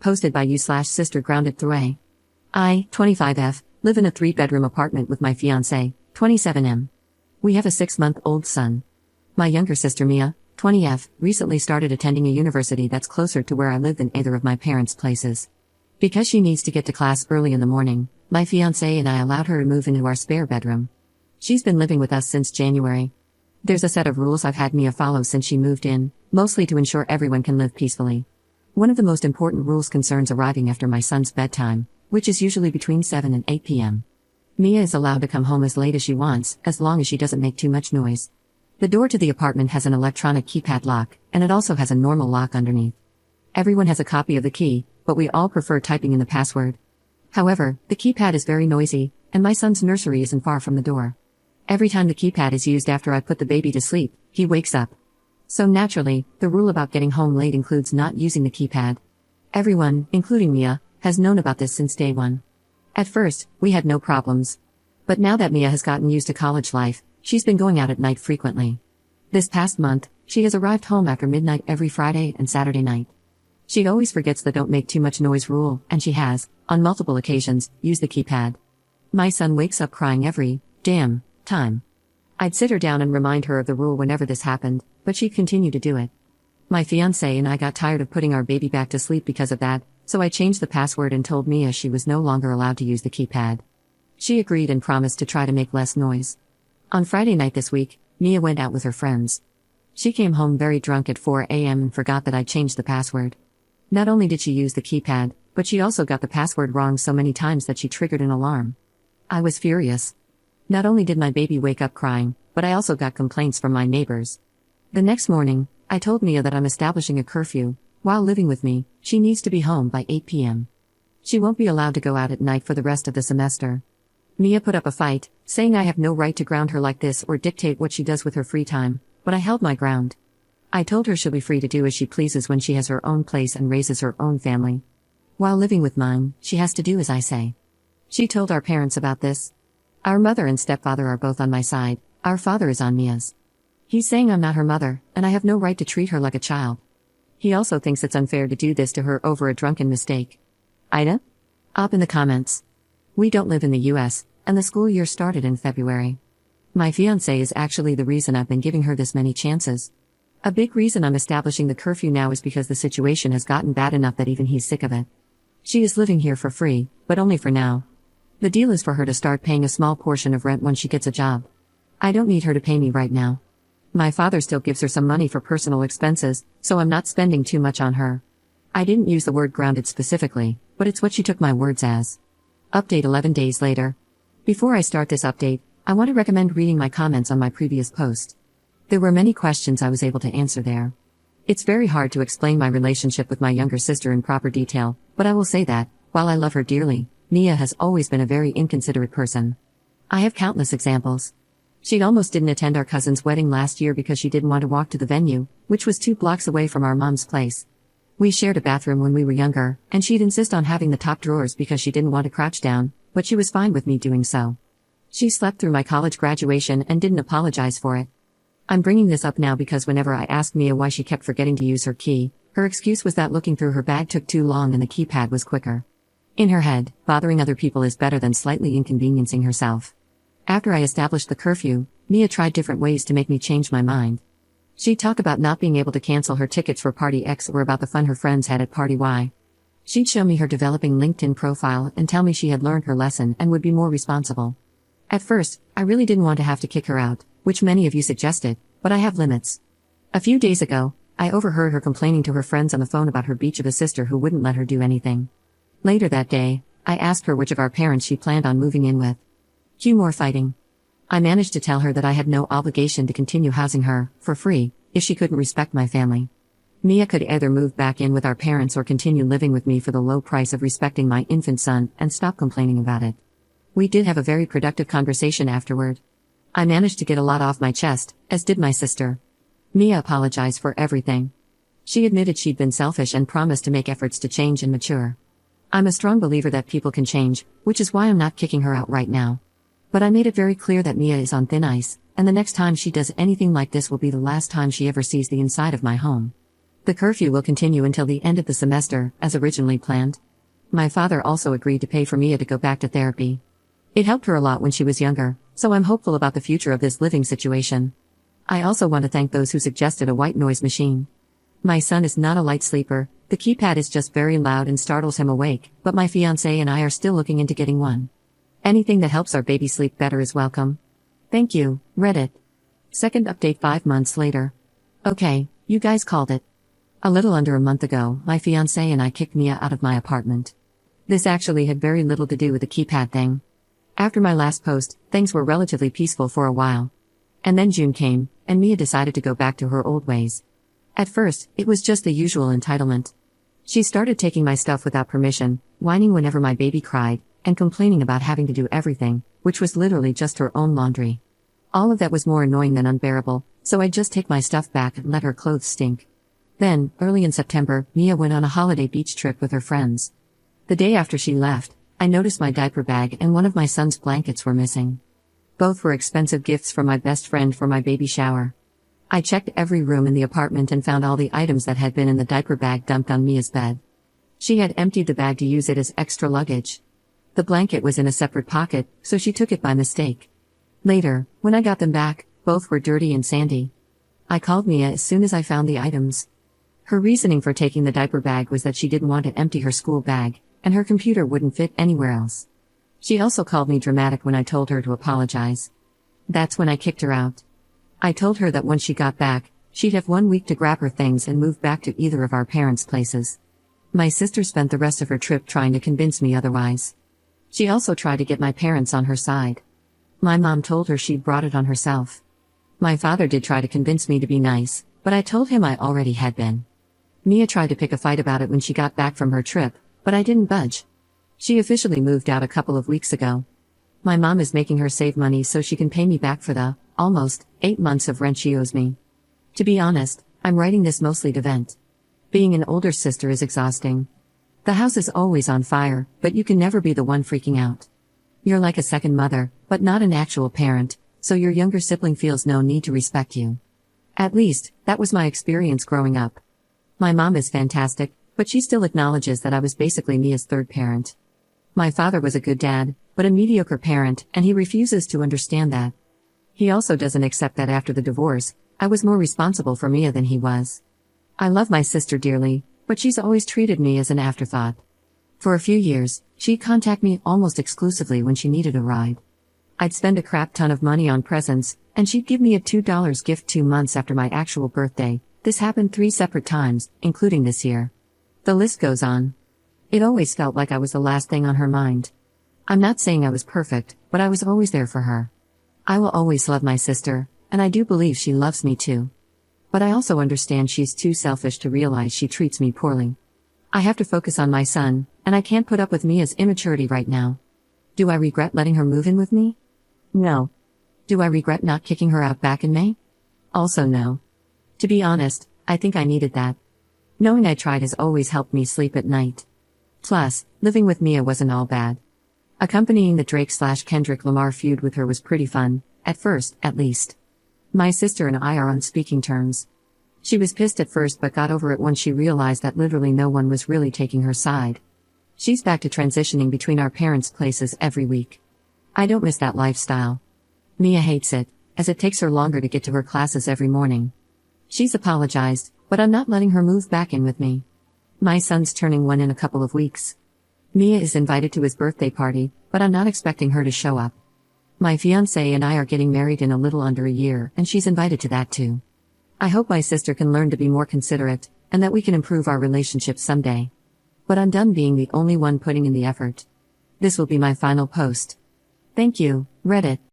posted by you/sister grounded through. I, 25F, live in a 3-bedroom apartment with my fiancé, 27M. We have a 6-month-old son. My younger sister Mia, 20F, recently started attending a university that's closer to where I live than either of my parents' places. Because she needs to get to class early in the morning, my fiancé and I allowed her to move into our spare bedroom. She's been living with us since January. There's a set of rules I've had Mia follow since she moved in, mostly to ensure everyone can live peacefully. One of the most important rules concerns arriving after my son's bedtime, which is usually between 7 and 8 p.m. Mia is allowed to come home as late as she wants, as long as she doesn't make too much noise. The door to the apartment has an electronic keypad lock, and it also has a normal lock underneath. Everyone has a copy of the key, but we all prefer typing in the password. However, the keypad is very noisy, and my son's nursery isn't far from the door. Every time the keypad is used after I put the baby to sleep, he wakes up. So naturally, the rule about getting home late includes not using the keypad. Everyone, including Mia, has known about this since day one. At first, we had no problems. But now that Mia has gotten used to college life, she's been going out at night frequently. This past month, she has arrived home after midnight every Friday and Saturday night. She always forgets the don't make too much noise rule, and she has, on multiple occasions, used the keypad. My son wakes up crying every damn time. I'd sit her down and remind her of the rule whenever this happened, but she'd continue to do it. My fiancé and I got tired of putting our baby back to sleep because of that, so I changed the password and told Mia she was no longer allowed to use the keypad. She agreed and promised to try to make less noise. On Friday night this week, Mia went out with her friends. She came home very drunk at 4 a.m. and forgot that I changed the password. Not only did she use the keypad, but she also got the password wrong so many times that she triggered an alarm. I was furious. Not only did my baby wake up crying, but I also got complaints from my neighbors. The next morning, I told Mia that I'm establishing a curfew. While living with me, she needs to be home by 8 p.m. She won't be allowed to go out at night for the rest of the semester. Mia put up a fight, saying I have no right to ground her like this or dictate what she does with her free time, but I held my ground. I told her she'll be free to do as she pleases when she has her own place and raises her own family. While living with mine, she has to do as I say. She told our parents about this. Our mother and stepfather are both on my side, our father is on Mia's. He's saying I'm not her mother, and I have no right to treat her like a child. He also thinks it's unfair to do this to her over a drunken mistake. Ida? Up in the comments. We don't live in the US, and the school year started in February. My fiancé is actually the reason I've been giving her this many chances. A big reason I'm establishing the curfew now is because the situation has gotten bad enough that even he's sick of it. She is living here for free, but only for now. The deal is for her to start paying a small portion of rent when she gets a job. I don't need her to pay me right now. My father still gives her some money for personal expenses, so I'm not spending too much on her. I didn't use the word grounded specifically, but it's what she took my words as. Update 11 days later. Before I start this update, I want to recommend reading my comments on my previous post. There were many questions I was able to answer there. It's very hard to explain my relationship with my younger sister in proper detail, but I will say that, while I love her dearly, Mia has always been a very inconsiderate person. I have countless examples. She almost didn't attend our cousin's wedding last year because she didn't want to walk to the venue, which was 2 blocks away from our mom's place. We shared a bathroom when we were younger, and she'd insist on having the top drawers because she didn't want to crouch down, but she was fine with me doing so. She slept through my college graduation and didn't apologize for it. I'm bringing this up now because whenever I asked Mia why she kept forgetting to use her key, her excuse was that looking through her bag took too long and the keypad was quicker. In her head, bothering other people is better than slightly inconveniencing herself. After I established the curfew, Mia tried different ways to make me change my mind. She'd talk about not being able to cancel her tickets for Party X or about the fun her friends had at Party Y. She'd show me her developing LinkedIn profile and tell me she had learned her lesson and would be more responsible. At first, I really didn't want to have to kick her out, which many of you suggested, but I have limits. A few days ago, I overheard her complaining to her friends on the phone about her beach of a sister who wouldn't let her do anything. Later that day, I asked her which of our parents she planned on moving in with. Cue more fighting. I managed to tell her that I had no obligation to continue housing her, for free, if she couldn't respect my family. Mia could either move back in with our parents or continue living with me for the low price of respecting my infant son and stop complaining about it. We did have a very productive conversation afterward. I managed to get a lot off my chest, as did my sister. Mia apologized for everything. She admitted she'd been selfish and promised to make efforts to change and mature. I'm a strong believer that people can change, which is why I'm not kicking her out right now. But I made it very clear that Mia is on thin ice, and the next time she does anything like this will be the last time she ever sees the inside of my home. The curfew will continue until the end of the semester, as originally planned. My father also agreed to pay for Mia to go back to therapy. It helped her a lot when she was younger, so I'm hopeful about the future of this living situation. I also want to thank those who suggested a white noise machine. My son is not a light sleeper, the keypad is just very loud and startles him awake, but my fiancé and I are still looking into getting one. Anything that helps our baby sleep better is welcome. Thank you, Reddit. Second update 5 months later. Okay, you guys called it. A little under a month ago, my fiancé and I kicked Mia out of my apartment. This actually had very little to do with the keypad thing. After my last post, things were relatively peaceful for a while. And then June came, and Mia decided to go back to her old ways. At first, it was just the usual entitlement. She started taking my stuff without permission, whining whenever my baby cried, and complaining about having to do everything, which was literally just her own laundry. All of that was more annoying than unbearable, so I'd just take my stuff back and let her clothes stink. Then, early in September, Mia went on a holiday beach trip with her friends. The day after she left, I noticed my diaper bag and one of my son's blankets were missing. Both were expensive gifts from my best friend for my baby shower. I checked every room in the apartment and found all the items that had been in the diaper bag dumped on Mia's bed. She had emptied the bag to use it as extra luggage. The blanket was in a separate pocket, so she took it by mistake. Later, when I got them back, both were dirty and sandy. I called Mia as soon as I found the items. Her reasoning for taking the diaper bag was that she didn't want to empty her school bag, and her computer wouldn't fit anywhere else. She also called me dramatic when I told her to apologize. That's when I kicked her out. I told her that once she got back, she'd have 1 week to grab her things and move back to either of our parents' places. My sister spent the rest of her trip trying to convince me otherwise. She also tried to get my parents on her side. My mom told her she'd brought it on herself. My father did try to convince me to be nice, but I told him I already had been. Mia tried to pick a fight about it when she got back from her trip, but I didn't budge. She officially moved out a couple of weeks ago. My mom is making her save money so she can pay me back for the, almost, 8 months of rent she owes me. To be honest, I'm writing this mostly to vent. Being an older sister is exhausting. The house is always on fire, but you can never be the one freaking out. You're like a second mother, but not an actual parent, so your younger sibling feels no need to respect you. At least, that was my experience growing up. My mom is fantastic, but she still acknowledges that I was basically Mia's third parent. My father was a good dad, but a mediocre parent, and he refuses to understand that. He also doesn't accept that after the divorce, I was more responsible for Mia than he was. I love my sister dearly, but she's always treated me as an afterthought. For a few years, she'd contact me almost exclusively when she needed a ride. I'd spend a crap ton of money on presents, and she'd give me a $2 gift 2 months after my actual birthday. This happened 3 separate times, including this year. The list goes on. It always felt like I was the last thing on her mind. I'm not saying I was perfect, but I was always there for her. I will always love my sister, and I do believe she loves me too. But I also understand she's too selfish to realize she treats me poorly. I have to focus on my son, and I can't put up with Mia's immaturity right now. Do I regret letting her move in with me? No. Do I regret not kicking her out back in May? Also no. To be honest, I think I needed that. Knowing I tried has always helped me sleep at night. Plus, living with Mia wasn't all bad. Accompanying the Drake/Kendrick Lamar feud with her was pretty fun, at first, at least. My sister and I are on speaking terms. She was pissed at first but got over it once she realized that literally no one was really taking her side. She's back to transitioning between our parents' places every week. I don't miss that lifestyle. Mia hates it, as it takes her longer to get to her classes every morning. She's apologized, but I'm not letting her move back in with me. My son's turning 1 in a couple of weeks. Mia is invited to his birthday party, but I'm not expecting her to show up. My fiancé and I are getting married in a little under a year, and she's invited to that too. I hope my sister can learn to be more considerate, and that we can improve our relationship someday. But I'm done being the only one putting in the effort. This will be my final post. Thank you, Reddit.